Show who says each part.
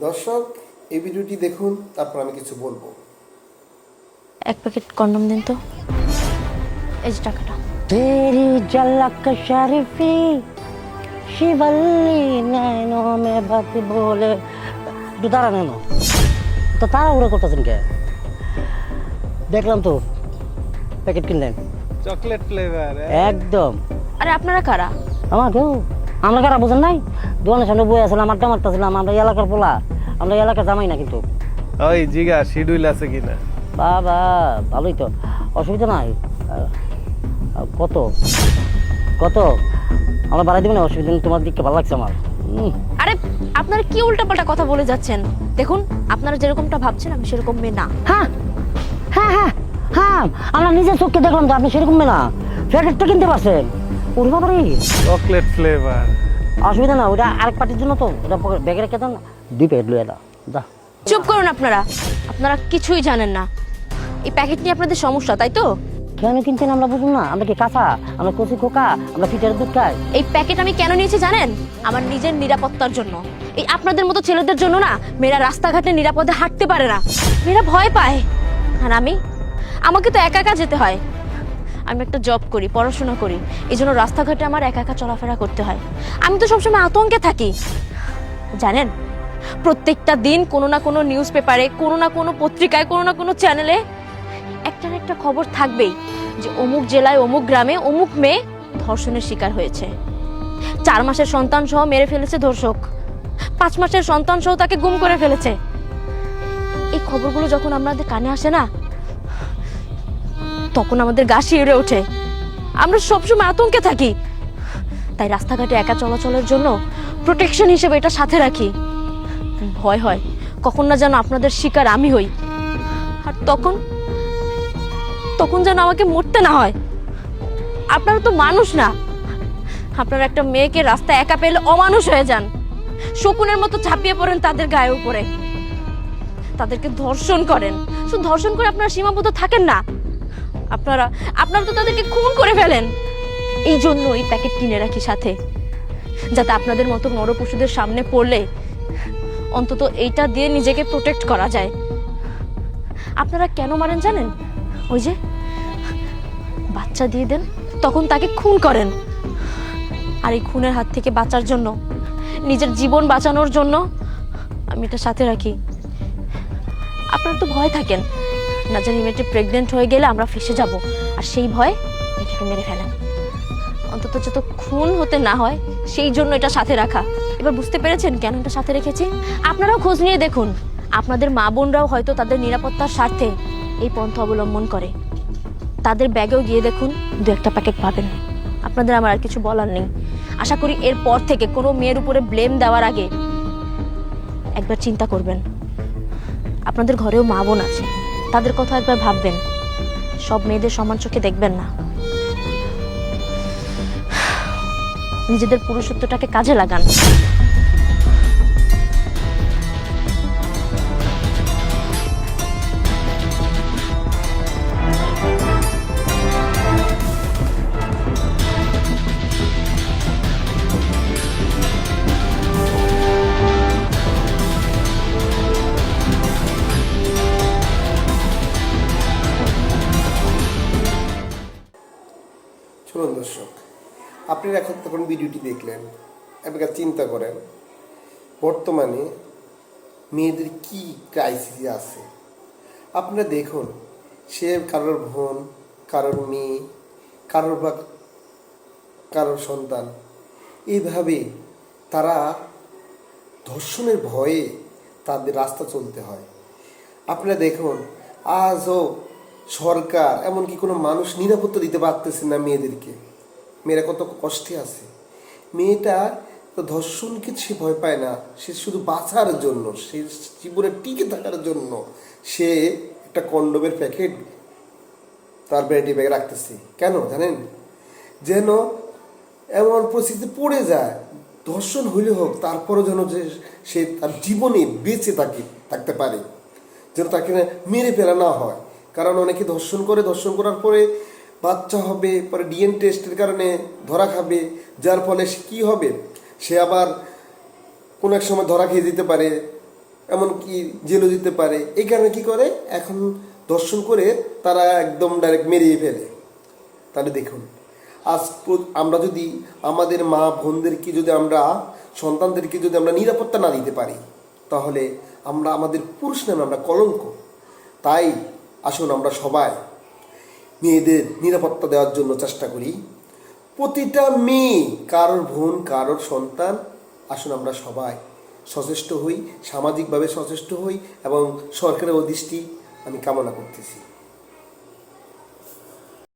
Speaker 1: দর্শক, এই ভিডিওটি দেখুন, তারপর আমি কিছু বলবো।
Speaker 2: এক প্যাকেট কন্ডম দিন তো, এই যে টাকাটা।
Speaker 3: तेरी झलक शरीफी शिवल्ली नैनों में बात बोले একটু দাঁড়া নেন তো তাড়াহুড়ো করতেছেন কে? দেখলাম তো প্যাকেট কিনলেন
Speaker 4: চকলেট ফ্লেভার।
Speaker 3: একদম।
Speaker 2: আরে আপনারা কারা?
Speaker 3: আমার কেউ আমরা কারা বুঝেন নাই? দোকানের সামনে বই আসলাম, আড্ডা মারতেছিলাম। আমরা এলাকার পোলা, আমরা এলাকার জামাই না কিন্তু।
Speaker 4: ওই জিগা শিডিউল আছে কিনা?
Speaker 3: বাবা ভালোই তো, অসুবিধা নাই। কত কত আমরা বাড়াই দিবেন, অসুবিধা নেই। তোমার দিককে ভালো লাগছে আমার।
Speaker 2: আরে আপনারা কি উল্টাপাল্টা কথা বলে যাচ্ছেন? দেখুন, আপনারা যেরকমটা ভাবছেন আমি সেরকম মেয়ে না।
Speaker 3: হ্যাঁ হ্যাঁ হ্যাঁ হ্যাঁ, আমরা নিজের চোখকে দেখলাম তো আপনি সেরকম না। প্যাকেটটা কিনতে পারছেন? ওর বাবারে,
Speaker 4: চকলেট ফ্লেভার।
Speaker 3: অসুবিধা না, ওটা আরেক পার্টির জন্য তো। ওটা ব্যাগে রেখে দেন, 2 প্যাকেট লয়ে দাও। যা
Speaker 2: চুপ করুন আপনারা, আপনারা কিছুই জানেন না। এই প্যাকেট নিয়ে আপনাদের সমস্যা, তাই তো?
Speaker 3: কেন কিনছেন আমরা বুঝুন না? আমরা কি কাঁচা? আমরা কচি খোকা? আমরা পিঠের দুধ খাই?
Speaker 2: এই প্যাকেট আমি কেন নিয়েছি জানেন? আমার নিজের নিরাপত্তার জন্য। এই আপনাদের মতো ছেলেদের জন্য না, মেয়েরা রাস্তাঘাটে নিরাপদে হাঁটতে পারে না, মেয়েরা ভয় পায়। আর আমাকে তো একা একা যেতে হয়। আমি একটা জব করি, পড়াশোনা করি, এই জন্য রাস্তাঘাটে আমার একা একা চলাফেরা করতে হয়। আমি তো সবসময় আতঙ্কে থাকি জানেন। প্রত্যেকটা দিন কোনো না কোনো নিউজ পেপারে, কোনো না কোনো পত্রিকায়, কোনো না কোনো চ্যানেলে একটা না একটা খবর থাকবেই যে অমুক জেলায়, অমুক গ্রামে, অমুক মেয়ে ধর্ষণের শিকার হয়েছে। 4 মাসের সন্তান সহ মেরে ফেলেছে ধর্ষক, 5 মাসের সন্তান সহ তাকে গুম করে ফেলেছে। এই খবরগুলো যখন আমাদের কানে আসে না, তখন আমাদের গা শিউরে ওঠে। আমরা সবসময় আতঙ্কে থাকি। তাই রাস্তাঘাটে একা চলাচলের জন্য প্রোটেকশন হিসেবে এটা সাথে রাখি। ভয় হয় কখন না যেন আপনাদের শিকার আমি হই, আর তখন যেন আমাকে মরতে না হয়। আপনারা তো মানুষ না, আপনারা একটা মেয়েকে রাস্তায় একা পেলে অমানুষ হয়ে যান, শকুনের মতো ঝাঁপিয়ে পড়েন তাদের গায়ের উপরে, তাদেরকে ধর্ষণ করেন। শুধু ধর্ষণ করে আপনারা সীমাবদ্ধ থাকেন না, আপনারা তো তাদেরকে খুন করে ফেলেন। এই জন্য এই প্যাকেট কিনে রাখি সাথে, যাতে আপনাদের মতো নরপশুদের সামনে পড়লে অন্তত এইটা দিয়ে নিজেকে প্রোটেক্ট করা যায়। আপনারা কেন মারেন জানেন? ওই যে বাচ্চা দিয়ে দেন, তখন তাকে খুন করেন। আর এই খুনের হাত থেকে বাঁচার জন্য, নিজের জীবন বাঁচানোর জন্য আমি এটা সাথে রাখি। আপনারা তো ভয় থাকেন না জানি মেয়েটি প্রেগনেন্ট হয়ে গেলে আমরা ফেসে যাব, আর সেই ভয়ে মেয়েটাকে মেরে ফেলেন। অন্তত যত খুন হতে না হয় সেই জন্য এটা সাথে রাখা। এবার বুঝতে পেরেছেন কেন এটা সাথে রেখেছি? আপনারাও খোঁজ নিয়ে দেখুন, আপনাদের মা বোনরাও হয়তো তাদের নিরাপত্তার স্বার্থে এই পন্থা অবলম্বন করে। তাদের ব্যাগেও গিয়ে দেখুন, 2-1টা প্যাকেট পাবেন। আপনাদের আমার আর কিছু বলার নেই। আশা করি এরপর থেকে কোনো মেয়ের উপরে ব্লেম দেওয়ার আগে একবার চিন্তা করবেন। আপনাদের ঘরেও মা বোন আছে, তাদের কথা একবার ভাববেন। সব মেয়েদের সমান চোখে দেখবেন না। নিজেদের পুরুষত্বটাকে কাজে লাগান।
Speaker 1: শুনুন দর্শক, আপনারা এখন তখন ভিডিওটি দেখলেন, আপনারা চিন্তা করেন বর্তমানে মেয়েদের কি ক্রাইসিস আছে। আপনারা দেখুন, সে কারোর বোন, কারোর মেয়ে, কারোর সন্তান, এইভাবে তারা ধর্ষণের ভয়ে তাদের রাস্তা চলতে হয়। আপনারা দেখুন, আজও সরকার এমনকি কোনো মানুষ নিরাপত্তা দিতে পারতেছে না মেয়েদেরকে। মেয়েরা কত কষ্টে আছে। মেয়েটা তো ধর্ষণকে সে ভয় পায় না, সে শুধু বাঁচার জন্য, সে জীবনে টিকে থাকার জন্য সে একটা কন্ডোমের প্যাকেট তার ব্যান্ডি ব্যাগে রাখতেছে। কেন জানেন? যেন এমন পরিস্থিতি পড়ে যায়, ধর্ষণ হইলে হোক, তারপরও যেন যে সে তার জীবনে বেঁচে থাকতে পারে, যেন তাকে মেরে ফেলা না হয়। কারণ অনেকে ধর্ষণ করে, ধর্ষণ করার পরে বাচ্চা হবে, পরে ডিএনএ টেস্টের কারণে ধরা খাবে, যার ফলে সে কী হবে, সে আবার কোনো এক সময় ধরা খেয়ে দিতে পারে, এমনকি জেলও দিতে পারে। এই কারণে কী করে, এখন ধর্ষণ করে তারা একদম ডাইরেক্ট মেরিয়ে ফেলে। তাহলে দেখুন, আজ আমরা যদি আমাদের মা বোনদেরকে যদি আমরা সন্তানদেরকে যদি আমরা নিরাপত্তা না দিতে পারি, তাহলে আমরা আমাদের পুরুষ নামে আমরা কলঙ্ক। তাই আসুন আমরা সবাই মেয়েদের নিরাপত্তা দেওয়ার জন্য চেষ্টা করি। প্রতিটা মেয়ে, কারোর বোন, কারোর সন্তান, আসুন আমরা সবাই সচেষ্ট হই, সামাজিকভাবে সচেষ্ট হই এবং সরকারের দৃষ্টি আমি কামনা করতেছি।